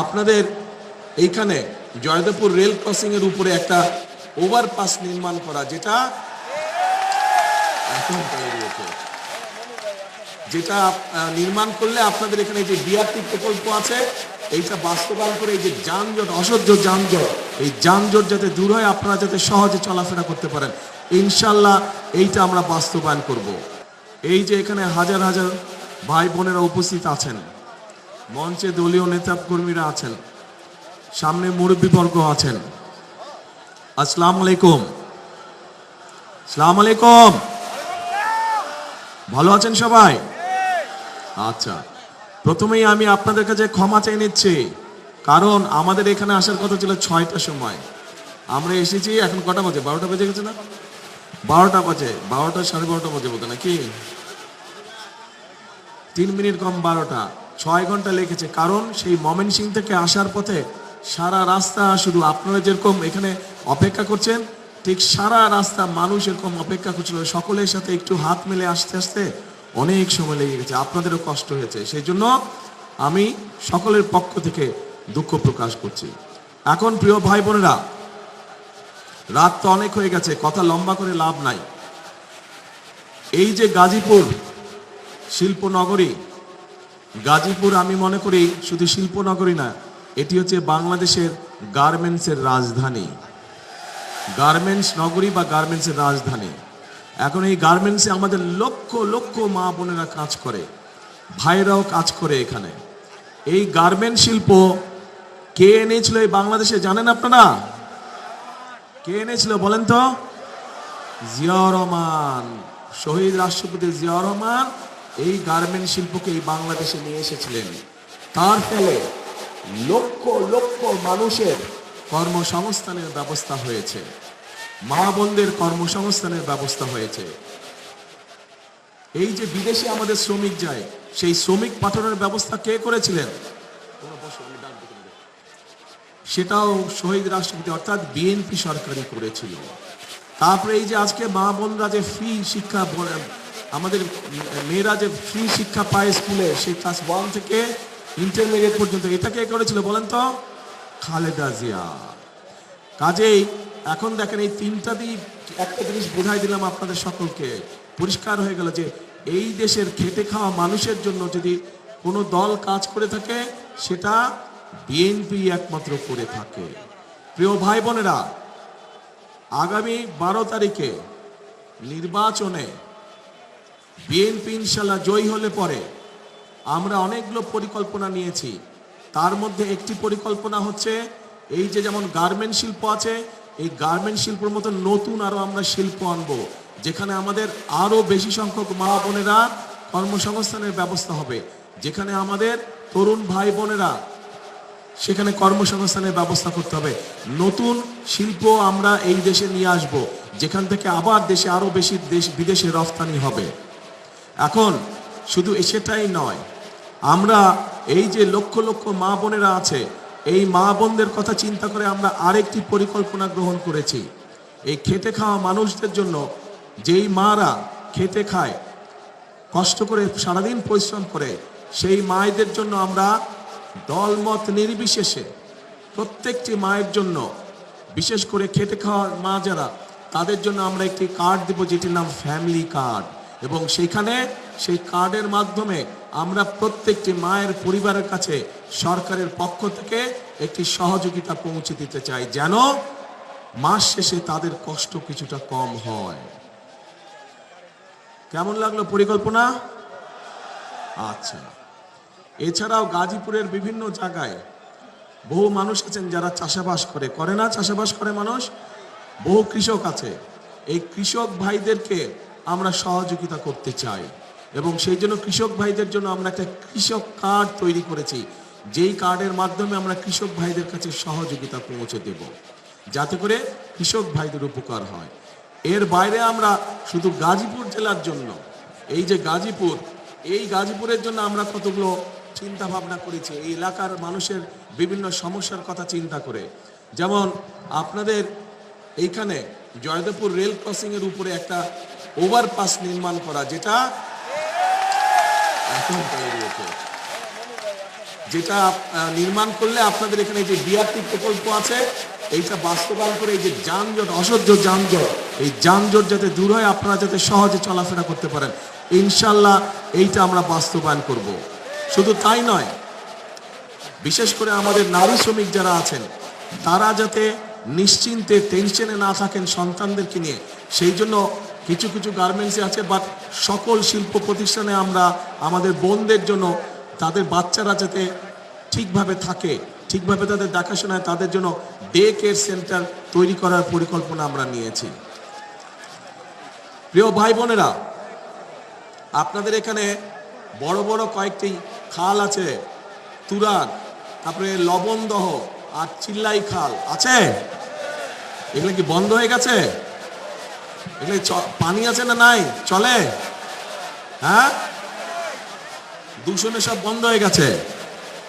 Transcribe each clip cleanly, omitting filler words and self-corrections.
আপনাদের এইখানে Joydebpur rail crossing এর উপরে একটা ওভারপাস নির্মাণ করা, যেটা এখন তৈরি হয়েছে, যেটা নির্মাণ করলে আপনাদের এখানে যে বিআরটি প্রকল্প আছে এইটা বাস্তবায়ন করে এই যে যানজট, অসহ্য যানজট, এই যানজট যাতে দূর হয়, আপনারা যাতে সহজে চলাফেরা করতে পারেন, ইনশাল্লাহ এইটা আমরা বাস্তবায়ন করব। এই যে এখানে হাজার হাজার ভাই বোনেরা উপস্থিত আছেন, মঞ্চে দলীয় নেতা কর্মীরা আছেন, সামনে মুরব্বীবর্গ আছেন। আসসালামু আলাইকুম। আসসালামু আলাইকুম। ভালো আছেন সবাই? আচ্ছা, প্রথমেই আমি আপনাদের কাছে ক্ষমা চেয়ে নিচ্ছি, কারণ আমাদের এখানে আসার কথা ছিল 6টার সময়, আমরা এসেছি এখন কটা বাজে? 12টা বেজে গেছে না? 12টা বাজে, 12টা 12:30 বাজে বোধ নাকি, 3 মিনিট কম 12টা, 6 ঘন্টা লেগেছে। কারণ সেই ময়মনসিং থেকে আসার পথে সারা রাস্তা শুধু আপনারা যেরকম এখানে অপেক্ষা করছেন, ঠিক সারা রাস্তা মানুষ এরকম অপেক্ষা করছিল। সকলের সাথে একটু হাত মেলে আসতে আসতে অনেক সময় লেগে গেছে, আপনাদেরও কষ্ট হয়েছে, সেই জন্য আমি সকলের পক্ষ থেকে দুঃখ প্রকাশ করছি। এখন প্রিয় ভাই বোনেরা, রাত তো অনেক হয়ে গেছে, কথা লম্বা করে লাভ নাই। এই যে গাজীপুর শিল্পনগরী, গাজীপুর আমি মনে করি শুধু শিল্পনগরী না, এটি হচ্ছে বাংলাদেশের গার্মেন্টসের রাজধানী, গার্মেন্টস নগরী বা গার্মেন্টসের রাজধানী। এখন এই গার্মেন্টসে আমাদের লক্ষ লক্ষ মা বোনেরা কাজ করে, ভাইরাও কাজ করে এখানে। এই গার্মেন্ট শিল্প কে এনেছিল এই বাংলাদেশে জানেন আপনারা? কে এনেছিল বলেন তো? জিয়াউর রহমান, শহীদ রাষ্ট্রপতি জিয়াউর রহমান এই গার্মেন্ট শিল্পকে এই বাংলাদেশে নিয়ে এসেছিলেন। তার ফলে লক্ষ লক্ষ মানুষের কর্মসংস্থানের ব্যবস্থা হয়েছে, মা বোনদের কর্মসংস্থানের ব্যবস্থা হয়েছে। এই যে বিদেশে আমাদের শ্রমিক যায়, সেই শ্রমিক পাঠানোর ব্যবস্থা কে করেছিলেন? সেটাও শহীদ রাষ্ট্রপতি অর্থাৎ বিএনপি সরকারই করেছিল। তারপরে এই যে আজকে মা বোনরা যে ফ্রি শিক্ষা, আমাদের মেয়েরা যে ফ্রি শিক্ষা পায় স্কুলে, সেই ক্লাস 1 থেকে ইন্টারমিডিয়েট পর্যন্ত, এটা কে করেছিল বলেন তো? খালেদা জিয়া। কাজেই এখন দেখেন এই 3টা দিক, একটা জিনিস বোঝাই দিলাম আপনাদের সকলকে, পরিষ্কার হয়ে গেল যে এই দেশের খেটে খাওয়া মানুষের জন্য যদি কোনো দল কাজ করে থাকে, সেটা বিএনপি একমাত্র করে থাকে। প্রিয় ভাই বোনেরা, আগামী 12 তারিখে নির্বাচনে বিএনপি ইনশাল্লাহ জয়ী হলে পরে আমরা অনেকগুলো পরিকল্পনা নিয়েছি। তার মধ্যে একটি পরিকল্পনা হচ্ছে এই যে যেমন গার্মেন্ট শিল্প আছে, এই গার্মেন্ট শিল্পের মতো নতুন আরো আমরা শিল্প আনবো, যেখানে আমাদের আরো বেশি সংখ্যক মা বোনেরা কর্মসংস্থানের ব্যবস্থা হবে, যেখানে আমাদের তরুণ ভাই বোনেরা সেখানে কর্মসংস্থানের ব্যবস্থা করতে হবে। নতুন শিল্প আমরা এই দেশে নিয়ে আসব, যেখান থেকে আবার দেশে আরো বেশি বিদেশে রফতানি হবে। এখন শুধু সেটাই নয়, আমরা এই যে লক্ষ লক্ষ মা বোনেরা আছে, এই মা বোনদের কথা চিন্তা করে আমরা আরেকটি পরিকল্পনা গ্রহণ করেছি। এই খেটে খাওয়া মানুষদের জন্য, যেই মারা খেতে খায়, কষ্ট করে সারাদিন পরিশ্রম করে, সেই মায়েদের জন্য আমরা দলমত নির্বিশেষে প্রত্যেকটি মায়ের জন্য, বিশেষ করে খেটে খাওয়া মা যারা, তাদের জন্য আমরা একটি কার্ড দেব, যেটির নাম ফ্যামিলি কার্ড। এবং সেইখানে সেই কার্ডের মাধ্যমে আমরা প্রত্যেকটি মায়ের পরিবারের কাছে সরকারের পক্ষ থেকে একটি সহযোগিতা পৌঁছে দিতে চাই, যেন মাস শেষে তাদের কষ্ট কিছুটা কম হয়। কেমন লাগলো পরিকল্পনা? আচ্ছা, এছাড়াও গাজীপুরের বিভিন্ন জায়গায় বহু মানুষ আছেন যারা চাষাবাস করে না? চাষাবাস করে মানুষ, বহু কৃষক আছে। এই কৃষক ভাইদেরকে আমরা সহযোগিতা করতে চাই, এবং সেই জন্য কৃষক ভাইদের জন্য আমরা একটা কৃষক কার্ড তৈরি করেছি, যেই কার্ডের মাধ্যমে আমরা কৃষক ভাইদের কাছে সহযোগিতা পৌঁছে দেব, যাতে করে কৃষক ভাইদের উপকার হয়। এর বাইরে আমরা শুধু গাজীপুর জেলার জন্য, এই যে গাজীপুর, এই গাজীপুরের জন্য আমরা কতগুলো চিন্তা ভাবনা করেছি, এই এলাকার মানুষের বিভিন্ন সমস্যার কথা চিন্তা করে। যেমন আপনাদের এইখানে জয়দেবপুর রেল ক্রসিং এর উপরে একটা ওভারপাস নির্মাণ করা, যেটা এখন তৈরি হয়েছে, যেটা নির্মাণ করলে আপনাদের এখানে যে বিআরটি প্রকল্প আছে এইটা বাস্তবায়ন করে এই যে যানজট, অসহ্য যানজট, এই যানজট যাতে দূর হয়, আপনারা যাতে সহজে চলাফেরা করতে পারেন, ইনশাল্লাহ এইটা আমরা বাস্তবায়ন করব। শুধু তাই নয়, বিশেষ করে আমাদের নারী শ্রমিক যারা আছেন তারা যাতে নিশ্চিন্তে টেনশনে না থাকেন সন্তানদেরকে নিয়ে, সেই জন্য কিছু কিছু গার্মেন্টসে আছে, বাট সকল শিল্প প্রতিষ্ঠানে আমরা আমাদের বোনদের জন্য তাদের বাচ্চারা যাতে ঠিকভাবে থাকে, ঠিকভাবে তাদের দেখাশোনায়, তাদের জন্য ডে কেয়ার সেন্টার তৈরি করার পরিকল্পনা আমরা নিয়েছি। প্রিয় ভাই বোনেরা, আপনাদের এখানে বড় বড় কয়েকটি খাল আছে, তুরাগ, তারপরে লবণদহ আর চিল্লাই খাল আছে। এগুলো কি বন্ধ হয়ে গেছে? এগুলো পানি আছে না নাই? চলে? হ্যাঁ, দূষণে সব বন্ধ হয়ে গেছে।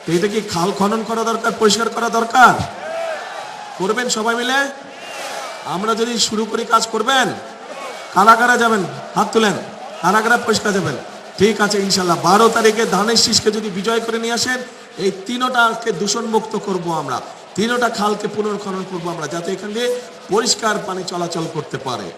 তো এটা কি খাল খনন করা দরকার, পরিষ্কার করা দরকার? করবেন সবাই মিলে? আমরা যদি শুরু করি কাজ করবেন? কারা কারা যাবেন? হাত তুলেন। কারা কারা পরিষ্কার যাবেন? ঠিক আছে, ইনশাল্লাহ 12 তারিখে ধানের শীষকে যদি বিজয় করে নিয়ে আসেন, এই তিনোটাকে দূষণ মুক্ত করব আমরা, তিনোটা খালকে পুনর্খনন করবো আমরা, যাতে এখান দিয়ে পরিষ্কার পানি চলাচল করতে পারে।